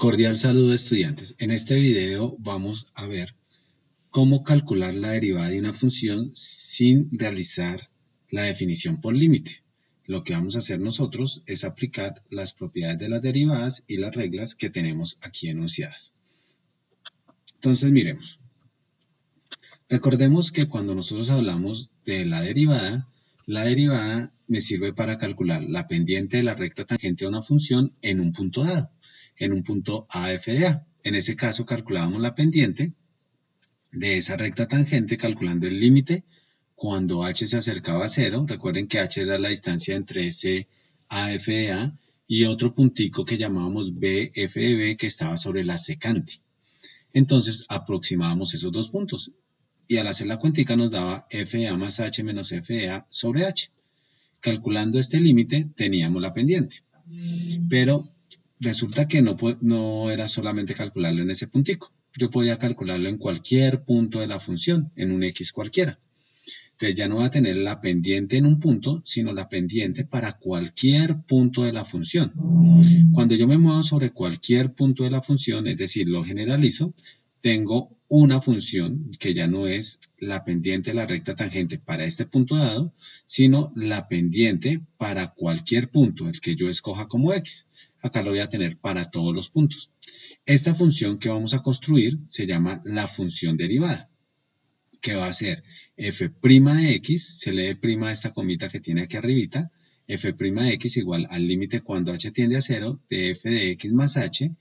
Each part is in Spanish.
Cordial saludo, estudiantes. En este video vamos a ver cómo calcular la derivada de una función sin realizar la definición por límite. Lo que vamos a hacer nosotros es aplicar las propiedades de las derivadas y las reglas que tenemos aquí enunciadas. Entonces miremos. Recordemos que cuando nosotros hablamos de la derivada me sirve para calcular la pendiente de la recta tangente a una función en un punto dado, en un punto a f de a. En ese caso calculábamos la pendiente de esa recta tangente calculando el límite cuando h se acercaba a 0. Recuerden que h era la distancia entre ese AF de A y otro puntico que llamábamos BF de B que estaba sobre la secante. Entonces aproximábamos esos dos puntos y al hacer la cuentica nos daba f de A más h menos f de A sobre h. Calculando este límite teníamos la pendiente, pero resulta que no era solamente calcularlo en ese puntico. Yo podía calcularlo en cualquier punto de la función, en un x cualquiera. Entonces ya no va a tener la pendiente en un punto, sino la pendiente para cualquier punto de la función. Cuando yo me muevo sobre cualquier punto de la función, es decir, lo generalizo, tengo una función que ya no es la pendiente de la recta tangente para este punto dado, sino la pendiente para cualquier punto, el que yo escoja como x. Acá lo voy a tener para todos los puntos. Esta función que vamos a construir se llama la función derivada, que va a ser f' de x, se lee prima esta comita que tiene aquí arribita, f' de x igual al límite cuando h tiende a 0 de f de x más h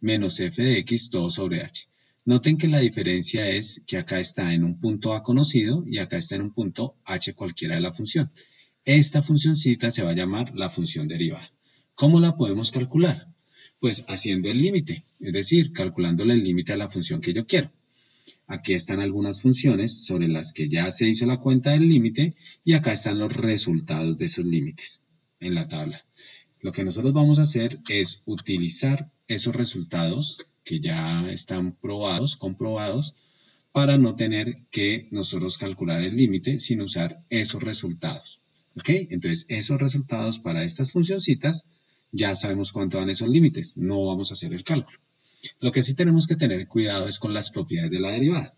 menos f de x todo sobre h. Noten que la diferencia es que acá está en un punto a conocido y acá está en un punto h cualquiera de la función. Esta funcioncita se va a llamar la función derivada. ¿Cómo la podemos calcular? Pues haciendo el límite, es decir, calculándole el límite a la función que yo quiero. Aquí están algunas funciones sobre las que ya se hizo la cuenta del límite y acá están los resultados de esos límites en la tabla. Lo que nosotros vamos a hacer es utilizar esos resultados que ya están comprobados, para no tener que nosotros calcular el límite, sino usar esos resultados. ¿Ok? Entonces, esos resultados para estas funcioncitas, ya sabemos cuánto dan esos límites. No vamos a hacer el cálculo. Lo que sí tenemos que tener cuidado es con las propiedades de la derivada.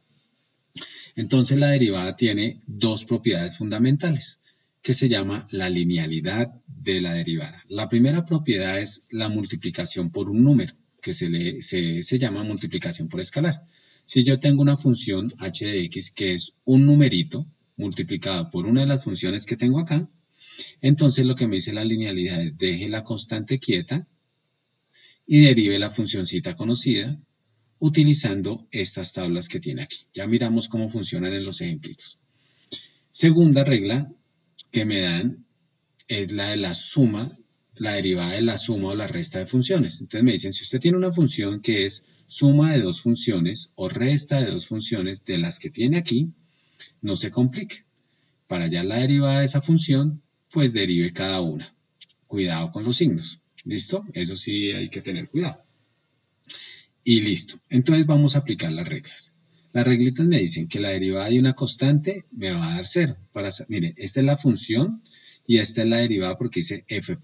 Entonces, la derivada tiene dos propiedades fundamentales, que se llama la linealidad de la derivada. La primera propiedad es la multiplicación por un número, que se llama multiplicación por escalar. Si yo tengo una función h de x que es un numerito multiplicado por una de las funciones que tengo acá, entonces lo que me dice la linealidad es deje la constante quieta y derive la funcioncita conocida utilizando estas tablas que tiene aquí. Ya miramos cómo funcionan en los ejemplitos. Segunda regla que me dan es la de la suma, la derivada de la suma o la resta de funciones. Entonces me dicen, si usted tiene una función que es suma de dos funciones o resta de dos funciones de las que tiene aquí, no se complique. Para hallar la derivada de esa función, pues derive cada una. Cuidado con los signos. ¿Listo? Eso sí hay que tener cuidado. Y listo. Entonces vamos a aplicar las reglas. Las reglitas me dicen que la derivada de una constante me va a dar 0. Miren, esta es la función y esta es la derivada porque dice f'.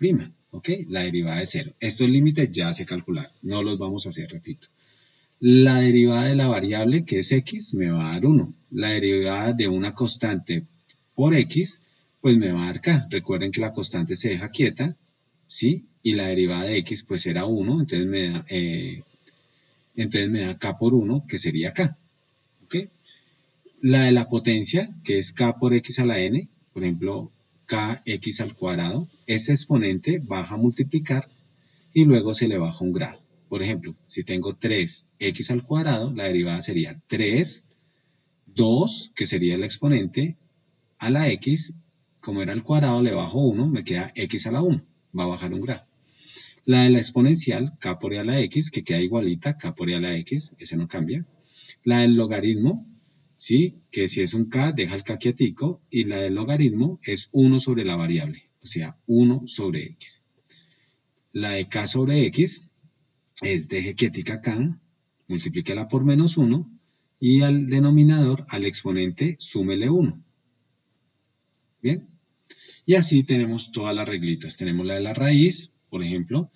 ¿Ok? La derivada de 0. Estos límites ya se calcularon. No los vamos a hacer, repito. La derivada de la variable, que es x, me va a dar 1. La derivada de una constante por x, pues me va a dar k. Recuerden que la constante se deja quieta, ¿sí? Y la derivada de x, pues era 1, entonces me da k por 1, que sería k. ¿Ok? La de la potencia, que es k por x a la n, por ejemplo, kx al cuadrado, ese exponente baja a multiplicar y luego se le baja un grado. Por ejemplo, si tengo 3x al cuadrado, la derivada sería 3, 2, que sería el exponente, a la x, como era al cuadrado, le bajo 1, me queda x a la 1, va a bajar un grado. La de la exponencial, k por e a la x, que queda igualita, k por e a la x, ese no cambia. La del logaritmo, ¿sí? Que si es un k, deja el k quietico, y la del logaritmo es 1 sobre la variable, o sea, 1 sobre x. La de k sobre x es deje quietica k, multiplíquela por menos 1, y al denominador, al exponente, súmele 1. ¿Bien? Y así tenemos todas las reglitas. Tenemos la de la raíz, por ejemplo,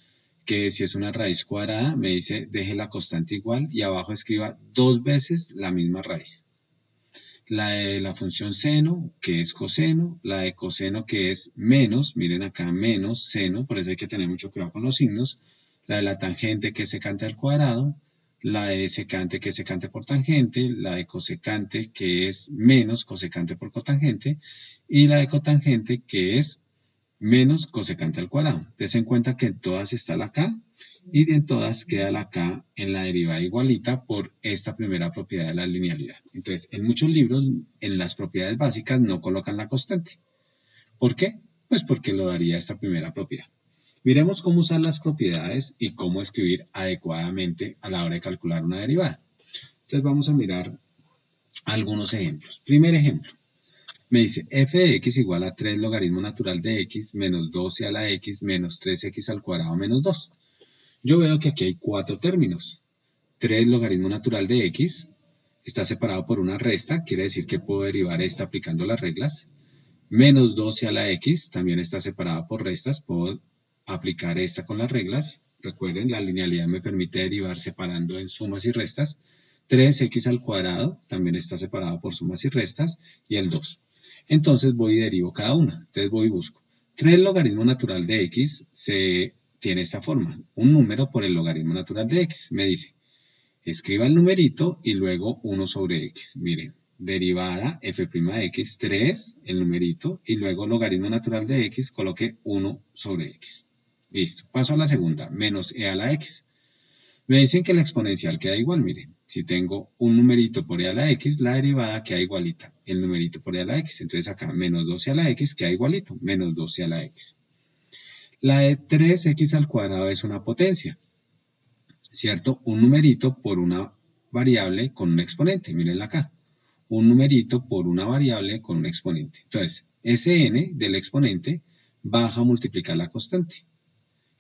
que si es una raíz cuadrada, me dice deje la constante igual y abajo escriba 2 veces la misma raíz. La de la función seno, que es coseno, la de coseno, que es menos, miren acá, menos seno, por eso hay que tener mucho cuidado con los signos, la de la tangente, que es secante al cuadrado, la de secante, que es secante por tangente, la de cosecante, que es menos cosecante por cotangente, y la de cotangente, que es menos cosecante al cuadrado. Tengan en cuenta que en todas está la K, y en todas queda la K en la derivada igualita por esta primera propiedad de la linealidad. Entonces, en muchos libros, en las propiedades básicas no colocan la constante. ¿Por qué? Pues porque lo daría esta primera propiedad. Miremos cómo usar las propiedades y cómo escribir adecuadamente a la hora de calcular una derivada. Entonces vamos a mirar algunos ejemplos. Primer ejemplo. Me dice f de x igual a 3 logaritmo natural de x menos 12 a la x menos 3x al cuadrado menos 2. Yo veo que aquí hay 4 términos. 3 logaritmo natural de x está separado por una resta, quiere decir que puedo derivar esta aplicando las reglas. Menos 12 a la x también está separada por restas, puedo aplicar esta con las reglas. Recuerden, la linealidad me permite derivar separando en sumas y restas. 3x al cuadrado también está separado por sumas y restas, y el 2. Entonces voy y derivo cada una. Entonces voy y busco. 3 logaritmo natural de x tiene esta forma. Un número por el logaritmo natural de x. Me dice, escriba el numerito y luego 1 sobre x. Miren, derivada f' de x, 3, el numerito, y luego logaritmo natural de x, coloque 1 sobre x. Listo. Paso a la segunda, menos e a la x. Me dicen que la exponencial queda igual, miren. Si tengo un numerito por e a la x, la derivada queda igualita, el numerito por e a la x. Entonces acá, menos 12 a la x queda igualito, menos 12 a la x. La de 3x al cuadrado es una potencia, ¿cierto? Un numerito por una variable con un exponente, mírenla acá. Un numerito por una variable con un exponente. Entonces, Sn del exponente baja a multiplicar la constante.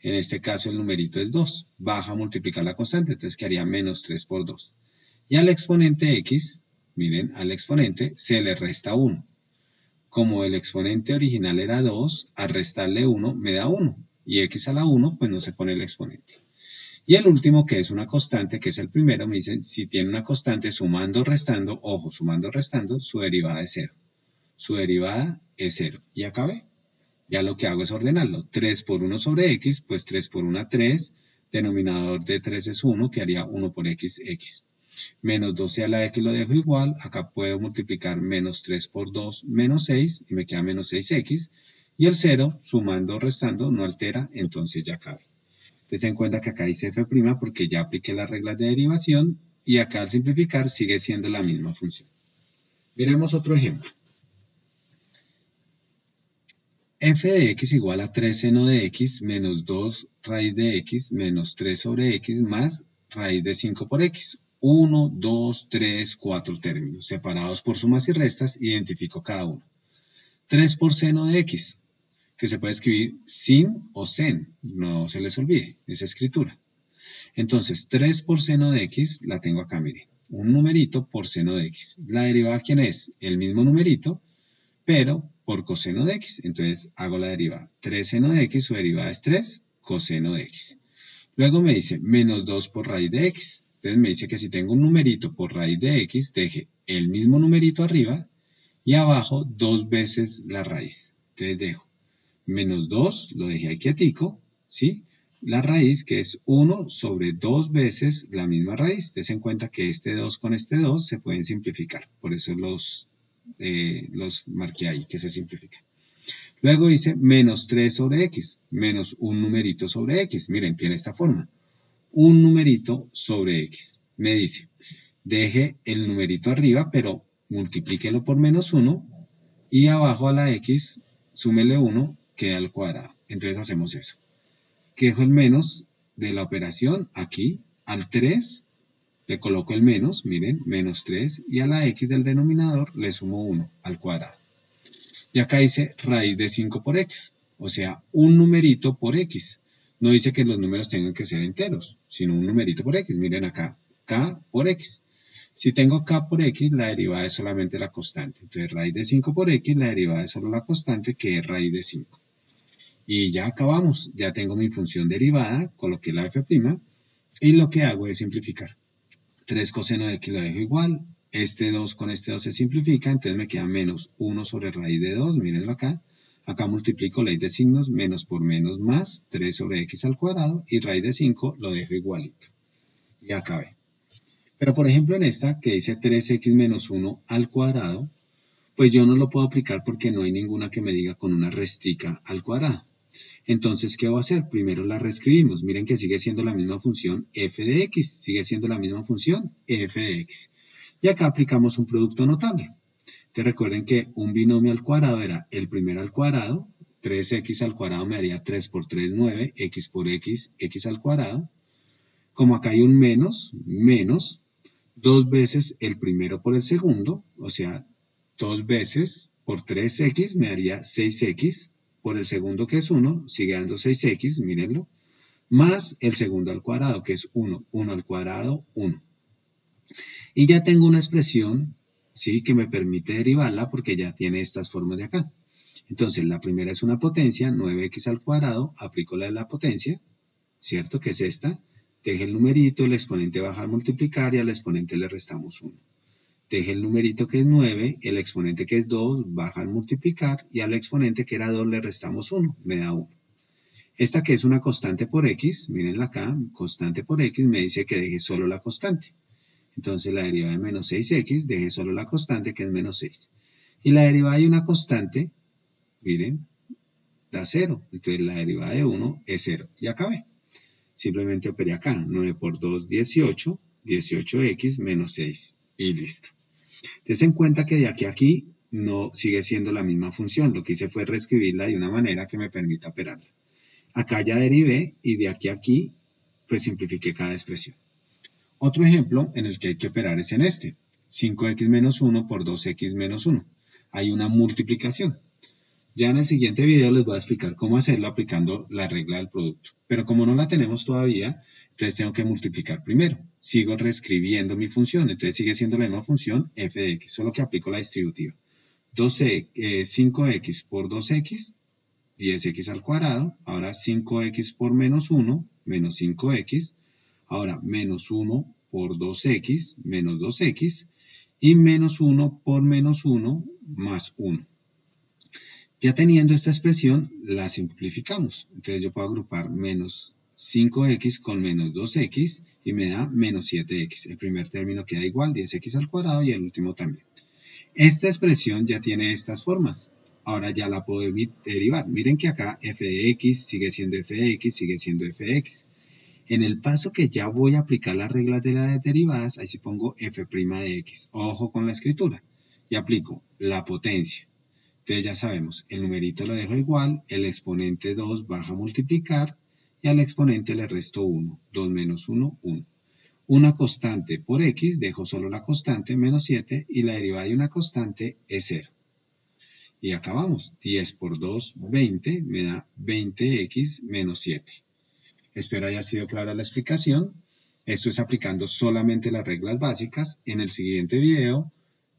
En este caso el numerito es 2, baja a multiplicar la constante, entonces quedaría menos 3 por 2. Y al exponente x, miren, al exponente se le resta 1. Como el exponente original era 2, al restarle 1 me da 1. Y x a la 1, pues no se pone el exponente. Y el último, que es una constante, que es el primero, me dicen, si tiene una constante sumando o restando, ojo, sumando o restando, su derivada es 0. Su derivada es 0. Y acabé. Ya lo que hago es ordenarlo. 3 por 1 sobre x, pues 3 por 1, 3. Denominador de 3 es 1, que haría 1 por x, x. Menos 12 a la x lo dejo igual. Acá puedo multiplicar menos 3 por 2, menos 6, y me queda menos 6x. Y el 0, sumando o restando, no altera, entonces ya cabe. Entonces ten en cuenta que acá dice f' porque ya apliqué las reglas de derivación, y acá al simplificar sigue siendo la misma función. Miremos otro ejemplo. F de x igual a 3 seno de x menos 2 raíz de x menos 3 sobre x más raíz de 5 por x. 1, 2, 3, 4 términos. Separados por sumas y restas, identifico cada uno. 3 por seno de x, que se puede escribir sin o sen. No se les olvide esa escritura. Entonces, 3 por seno de x la tengo acá, miren. Un numerito por seno de x. La derivada, ¿quién es? El mismo numerito, pero por coseno de x. Entonces hago la derivada. 3 seno de x, su derivada es 3 coseno de x. Luego me dice menos 2 por raíz de x. Entonces me dice que si tengo un numerito por raíz de x, deje el mismo numerito arriba y abajo 2 veces la raíz. Entonces dejo menos 2, lo dejé ahí quietico, ¿sí? La raíz, que es 1 sobre 2 veces la misma raíz. Ten en cuenta que este 2 con este 2 se pueden simplificar. Por eso los marqué ahí, que se simplifica. Luego dice menos 3 sobre x, menos un numerito sobre x. Miren, tiene esta forma. Un numerito sobre x. Me dice, deje el numerito arriba, pero multiplíquelo por menos 1. Y abajo a la x, súmele 1, queda al cuadrado. Entonces hacemos eso. Dejo el menos de la operación aquí, al 3. Le coloco el menos, miren, menos 3, y a la x del denominador le sumo 1 al cuadrado. Y acá dice raíz de 5 por x, o sea, un numerito por x. No dice que los números tengan que ser enteros, sino un numerito por x. Miren acá, k por x. Si tengo k por x, la derivada es solamente la constante. Entonces, raíz de 5 por x, la derivada es solo la constante, que es raíz de 5. Y ya acabamos, ya tengo mi función derivada, coloqué la f', y lo que hago es simplificar. 3 coseno de x lo dejo igual, este 2 con este 2 se simplifica, entonces me queda menos 1 sobre raíz de 2, mírenlo acá. Acá multiplico ley de signos, menos por menos más, 3 sobre x al cuadrado, y raíz de 5 lo dejo igualito. Y acabé. Pero por ejemplo en esta que dice 3x menos 1 al cuadrado, pues yo no lo puedo aplicar porque no hay ninguna que me diga con una restica al cuadrado. Entonces, ¿qué voy a hacer? Primero la reescribimos. Miren que sigue siendo la misma función f de x. Sigue siendo la misma función f de x. Y acá aplicamos un producto notable. Te recuerden que un binomio al cuadrado era el primero al cuadrado. 3x al cuadrado me haría 3 por 3, 9. X por x, x al cuadrado. Como acá hay un menos, menos 2 veces el primero por el segundo. O sea, 2 veces por 3x me daría 6x. Por el segundo que es 1, sigue dando 6x, mírenlo, más el segundo al cuadrado que es 1, 1 al cuadrado, 1. Y ya tengo una expresión, ¿sí?, que me permite derivarla porque ya tiene estas formas de acá. Entonces, la primera es una potencia, 9x al cuadrado, aplico la de la potencia, ¿cierto?, que es esta. Deje el numerito, el exponente baja al multiplicar y al exponente le restamos 1. Deje el numerito que es 9, el exponente que es 2, baja al multiplicar, y al exponente que era 2 le restamos 1, me da 1. Esta que es una constante por x, mírenla acá, constante por x, me dice que deje solo la constante. Entonces la derivada de menos 6x, deje solo la constante que es menos 6. Y la derivada de una constante, miren, da 0. Entonces la derivada de 1 es 0. Y acabé. Simplemente operé acá, 9 por 2, 18, 18x menos 6. Y listo. Entonces en cuenta que de aquí a aquí no sigue siendo la misma función. Lo que hice fue reescribirla de una manera que me permita operarla. Acá ya derivé y de aquí a aquí pues simplifiqué cada expresión. Otro ejemplo en el que hay que operar es en este. 5x menos 1 por 2x menos 1. Hay una multiplicación. Ya en el siguiente video les voy a explicar cómo hacerlo aplicando la regla del producto. Pero como no la tenemos todavía, entonces tengo que multiplicar primero. Sigo reescribiendo mi función, entonces sigue siendo la misma función f de x, solo que aplico la distributiva. 5x por 2x, 10x al cuadrado. Ahora 5x por menos 1, menos 5x. Ahora menos 1 por 2x, menos 2x. Y menos 1 por menos 1, más 1. Ya teniendo esta expresión, la simplificamos. Entonces yo puedo agrupar menos 5x con menos 2x y me da menos 7x. El primer término queda igual, 10x al cuadrado, y el último también. Esta expresión ya tiene estas formas. Ahora ya la puedo derivar. Miren que acá f de x sigue siendo f de x, sigue siendo f de x. En el paso que ya voy a aplicar las reglas de las derivadas, ahí sí pongo f' de x. Ojo con la escritura. Y aplico la potencia. Entonces ya sabemos, el numerito lo dejo igual, el exponente 2 baja a multiplicar, y al exponente le resto 1. 2 menos 1, 1. Una constante por x, dejo solo la constante, menos 7, y la derivada de una constante es 0. Y acabamos. 10 por 2, 20, me da 20x menos 7. Espero haya sido clara la explicación. Esto es aplicando solamente las reglas básicas. En el siguiente video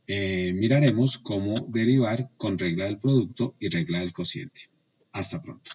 miraremos cómo derivar con regla del producto y regla del cociente. Hasta pronto.